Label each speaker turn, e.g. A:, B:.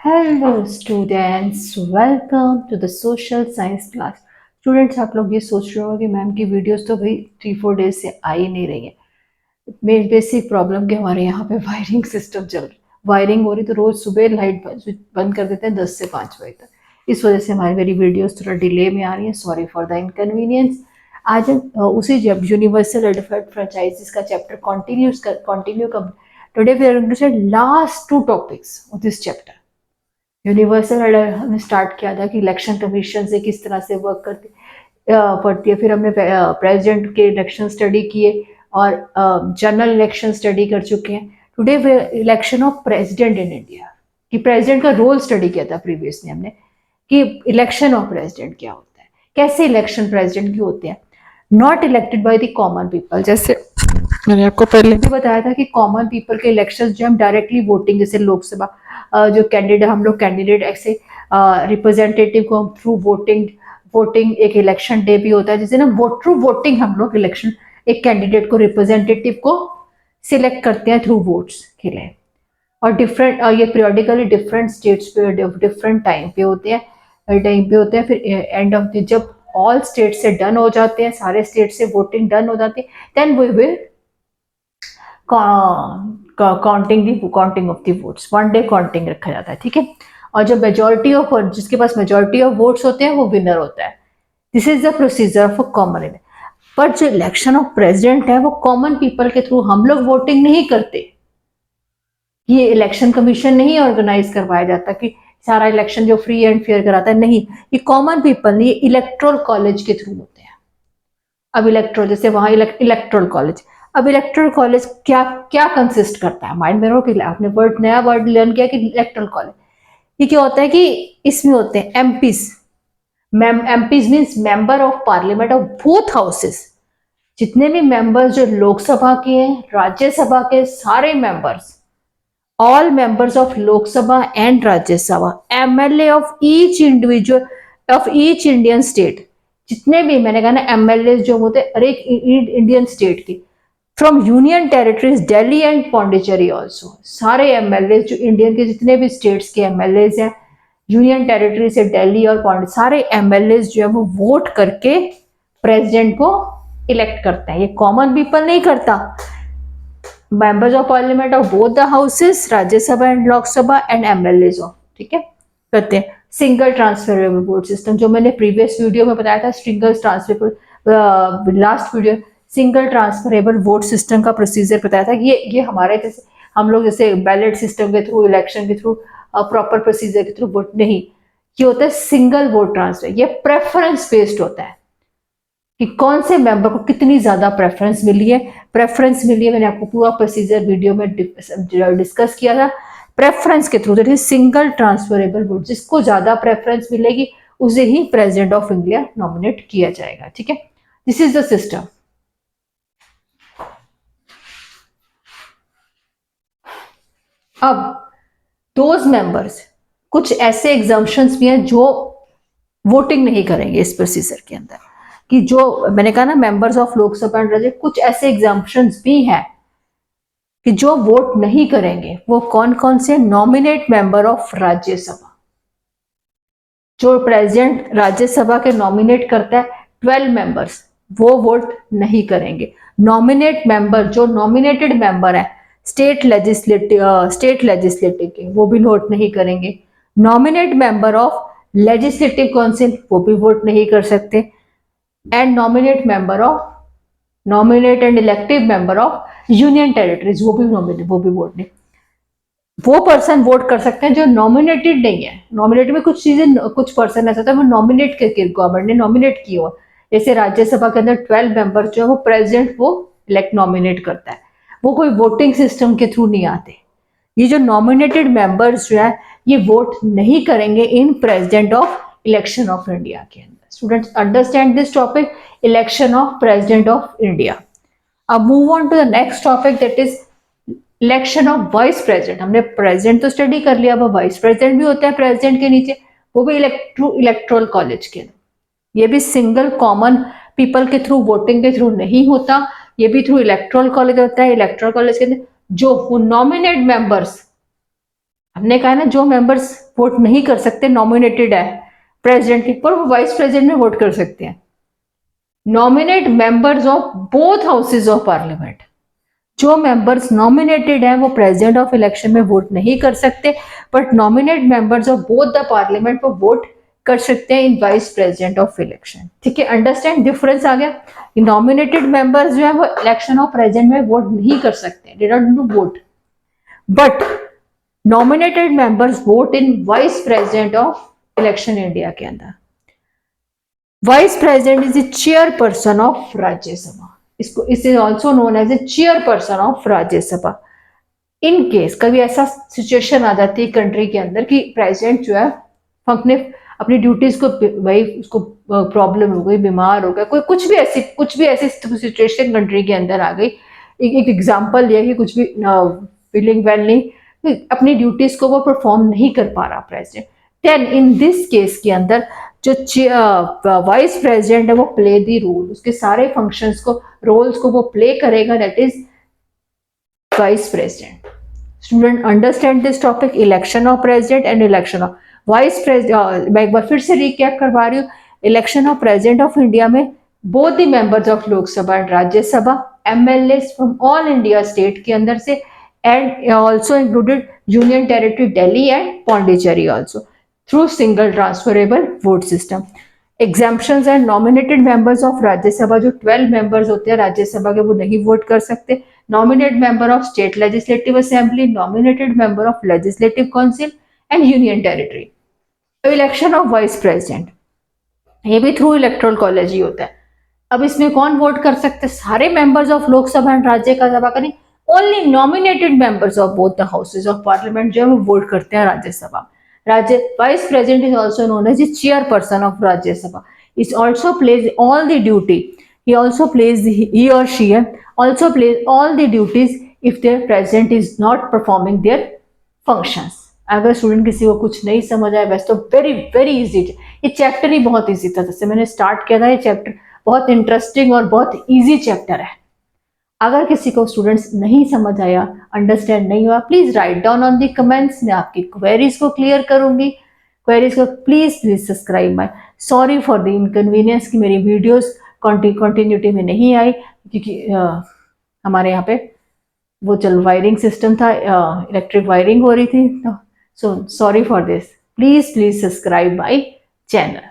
A: Hello students, welcome to the social science class. Students, आप लोग ये सोच रहे हो कि मैम की वीडियोस तो भाई 3-4 डेज से आ ही नहीं रही है। मेन बेसिक प्रॉब्लम कि हमारे यहाँ पे वायरिंग सिस्टम चल रही, वायरिंग हो रही तो रोज सुबह लाइट बंद कर देते हैं 10 से 5 बजे तक। इस वजह से हमारी मेरी वीडियोस थोड़ा डिले में आ रही है। Sorry for the inconvenience. आज हम उसी जब यूनिवर्सल एडिफाइड फ्रेंचाइजीज का चैप्टर कंटिन्यू कर। Today we are going to study last 2 topics of this chapter. Universal order हमने स्टार्ट किया था कि इलेक्शन कमीशन से किस तरह से वर्क करती पड़ती है। फिर हमने प्रेसिडेंट के इलेक्शन स्टडी किए और जनरल इलेक्शन स्टडी कर चुके हैं। Today election of president in India कि प्रेसिडेंट का रोल स्टडी किया था प्रीवियसली हमने कि इलेक्शन ऑफ प्रेसिडेंट क्या होता है, कैसे इलेक्शन प्रेसिडेंट की होते हैं। Not elected by the common people, जैसे मैंने आपको पहले भी बताया था कि कॉमन पीपल के इलेक्शंस जो हम डायरेक्टली वोटिंग, जैसे लोकसभा जो कैंडिडेट हम लोग कैंडिडेट ऐसे रिप्रेजेंटेटिव को हम थ्रू वोटिंग एक इलेक्शन डे भी होता है जिसे ना वोट थ्रू वोटिंग हम लोग इलेक्शन एक कैंडिडेट को रिप्रेजेंटेटिव को सिलेक्ट करते हैं थ्रू वोट्स के लिए। और डिफरेंट ये पीरियोडिकली डिफरेंट स्टेट्स पे डिफरेंट टाइम पे होते हैं। फिर एंड ऑफ द जब ऑल स्टेट से डन हो जाते हैं, सारे स्टेट से वोटिंग डन हो जाती है, then we will counting of the votes. 1 day counting रखा जाता है, ठीक है। और जो मेजोरिटी ऑफ जिसके पास मेजोरिटी ऑफ वोट्स होते हैं वो विनर होता है। This is the procedure of a common. पर जो इलेक्शन ऑफ प्रेसिडेंट है वो कॉमन पीपल के थ्रू हम लोग वोटिंग नहीं करते। ये इलेक्शन कमीशन नहीं ऑर्गेनाइज करवाया जाता कि सारा इलेक्शन जो फ्री एंड फेयर कराता है, नहीं, ये कॉमन पीपल नहीं, ये इलेक्ट्रोल कॉलेज के थ्रू होते हैं। अब इलेक्ट्रोल, जैसे वहां इलेक्ट्रोल कॉलेज, अब इलेक्ट्रोल कॉलेज क्या क्या कंसिस्ट करता है, माइंड में रखो। आपने नया वर्ड लर्न किया कि इलेक्ट्रोल कॉलेज। ये क्या होता है कि इसमें होते हैं MPs. MPs means member of parliament of both houses. जितने भी मेंबर्स जो लोकसभा के हैं, राज्यसभा के सारे members, all members of Lok Sabha and Rajya Sabha, MLA of each individual of each Indian state, जितने भी मैंने कहा ना एमएलए जो होते हैं हर एक इंडियन स्टेट की, from union territories Delhi and Pondicherry also, सारे एमएलए जो इंडियन के जितने भी स्टेट्स के एमएलए हैं, यूनियन टेरिटरी से दिल्ली और पौंडीचेरी, सारे एमएलए जो है वो वोट करके प्रेसिडेंट को इलेक्ट करते हैं। ये कॉमन पीपल नहीं करता। Members of parliament of both the houses, Rajya Sabha and Lok Sabha and MLAs of, ठीक है, करते हैं। सिंगल ट्रांसफरेबल वोट सिस्टम जो मैंने प्रीवियस वीडियो में बताया था, single transferable last video single transferable vote system का प्रोसीजर बताया था। ये हमारे जैसे हम लोग जैसे बैलेट सिस्टम के थ्रू, इलेक्शन के थ्रू, प्रॉपर प्रोसीजर के थ्रू वोट नहीं, ये होता है सिंगल वोट ट्रांसफर। ये प्रेफरेंस बेस्ड होता है कि कौन से मेंबर को कितनी ज्यादा प्रेफरेंस मिली है। मैंने आपको पूरा प्रोसीजर वीडियो में डिस्कस किया था। प्रेफरेंस के through, that is single transferable vote, जिसको ज्यादा प्रेफरेंस मिलेगी उसे ही प्रेसिडेंट ऑफ इंडिया नॉमिनेट किया जाएगा, ठीक है। This is the system. अब दोज मेंबर्स, कुछ ऐसे एग्जाम्पशंस भी हैं जो वोटिंग नहीं करेंगे इस प्रोसीजर के अंदर, कि जो मैंने कहा ना मेंबर्स ऑफ लोकसभा एंड राज्य, कुछ ऐसे एग्जाम्पशंस भी हैं कि जो वोट नहीं करेंगे। वो कौन कौन से? नॉमिनेट मेंबर ऑफ राज्यसभा, जो प्रेसिडेंट राज्यसभा के नॉमिनेट करता है 12 मेंबर्स, वो वोट नहीं करेंगे। नॉमिनेट मेंबर, जो नॉमिनेटेड मेंबर है स्टेट लेजिस्लेटिव के, वो भी वोट नहीं करेंगे। Nominate member of legislative council, वो भी वोट नहीं कर सकते। And nominate and elective member of union territories, वो भी वोट नहीं। वो पर्सन वोट कर सकते हैं जो नॉमिनेटेड नहीं है। नॉमिनेटेड में कुछ चीजें, कुछ पर्सन ऐसा होता है वो नॉमिनेट करके गवर्नमेंट ने नॉमिनेट किया हुआ, जैसे राज्यसभा के अंदर 12 मेंबर जो है वो प्रेसिडेंट वो इलेक्ट नॉमिनेट करता है, वो कोई वोटिंग सिस्टम के थ्रू नहीं आते। ये जो नॉमिनेटेड मेंबर्स जो है ये वोट नहीं करेंगे in president of election of India के अंदर। Students understand this topic, election of president of India. अब move on to the next topic, that is election of vice president. हमने प्रेसिडेंट तो स्टडी कर लिया, अब वाइस प्रेसिडेंट भी होता है प्रेसिडेंट के नीचे, वो भी इलेक्ट्रोल कॉलेज के। ये भी सिंगल कॉमन पीपल के थ्रू, वोटिंग के थ्रू नहीं होता, ये भी थ्रू इलेक्ट्रोल कॉलेज होता है। इलेक्ट्रोल कॉलेज के अंदर जो नॉमिनेट मेंबर्स हमने कहा ना जो मेंबर्स वोट नहीं कर सकते नॉमिनेटेड है प्रेसिडेंट के, पर वो वाइस प्रेसिडेंट में वोट कर सकते हैं। Nominate members of both houses of parliament, जो मेंबर्स नॉमिनेटेड हैं वो प्रेसिडेंट ऑफ इलेक्शन में वोट नहीं कर सकते, but nominate members of both the parliament वो वोट कर सकते हैं इन वाइस प्रेसिडेंट ऑफ इलेक्शन। ठीक है, अंडरस्टैंड डिफरेंस आ गया। नॉमिनेटेड मेंबर्स जो है वो इलेक्शन ऑफ प्रेसिडेंट में वोट नहीं कर सकते, they don't do vote, but nominated members vote in vice president of election India के अंदर। Vice president is the chairperson of Rajya Sabha, इसको is also known as a chairperson of Rajya Sabha. In case कभी ऐसा situation आ जाती है कंट्री के अंदर कि प्रेसिडेंट जो है अपने अपनी ड्यूटीज को, भाई उसको प्रॉब्लम हो गई, बीमार हो गया, कोई कुछ भी ऐसी सिचुएशन कंट्री के अंदर आ गई, एक एग्जांपल लिया कि कुछ भी फीलिंग वेल नहीं, अपनी ड्यूटीज को वो परफॉर्म नहीं कर पा रहा president, then in this case के अंदर जो वाइस प्रेसिडेंट है वो प्ले दी रोल, उसके सारे फंक्शंस को, रोल्स को वो प्ले करेगा, that is vice president. Student understand this topic, election of president and election of vice president. मैं एक बार फिर से रिकैप करवा रही हूँ, election of president of India में both the members of Lok Sabha and Rajya Sabha, MLA from all India state के अंदर से, and also included union territory Delhi and Pondicherry also, through single transferable vote system. Exemptions and nominated members of Rajya Sabha, जो 12 members होते हैं राज्यसभा के वो नहीं वोट कर सकते। Nominate member of state legislative assembly, nominated member of legislative council and union territory. Election of vice president ये भी थ्रू इलेक्टोरल कॉलेज ही होता है। अब इसमें कौन वोट कर सकते हैं? सारे members of Lok Sabha and Rajya Sabha का नहीं, only nominated members of both the houses of parliament जो है वो वोट करते हैं राज्यसभा। राज्य vice president is also known as the chairperson of Rajya Sabha, is also plays all the duty, he also plays he or she also plays all the duties if their president is not performing their functions। अगर student किसी को कुछ नहीं समझ आया, वैसे तो very very easy, ये चैप्टर ही बहुत इजी था, जैसे मैंने स्टार्ट किया था, ये चैप्टर बहुत इंटरेस्टिंग और बहुत इजी चैप्टर है। अगर किसी को स्टूडेंट्स नहीं समझ आया, अंडरस्टैंड नहीं हुआ, please write down on the comments, मैं आपकी क्वेरीज को क्लियर करूंगी। क्वेरीज को please subscribe my, sorry for the inconvenience कि मेरी वीडियोस कंटिन्यूटी में नहीं आई, क्योंकि हमारे यहाँ पे वो वायरिंग सिस्टम था, इलेक्ट्रिक वायरिंग हो रही थी, so sorry for this. Please subscribe my channel.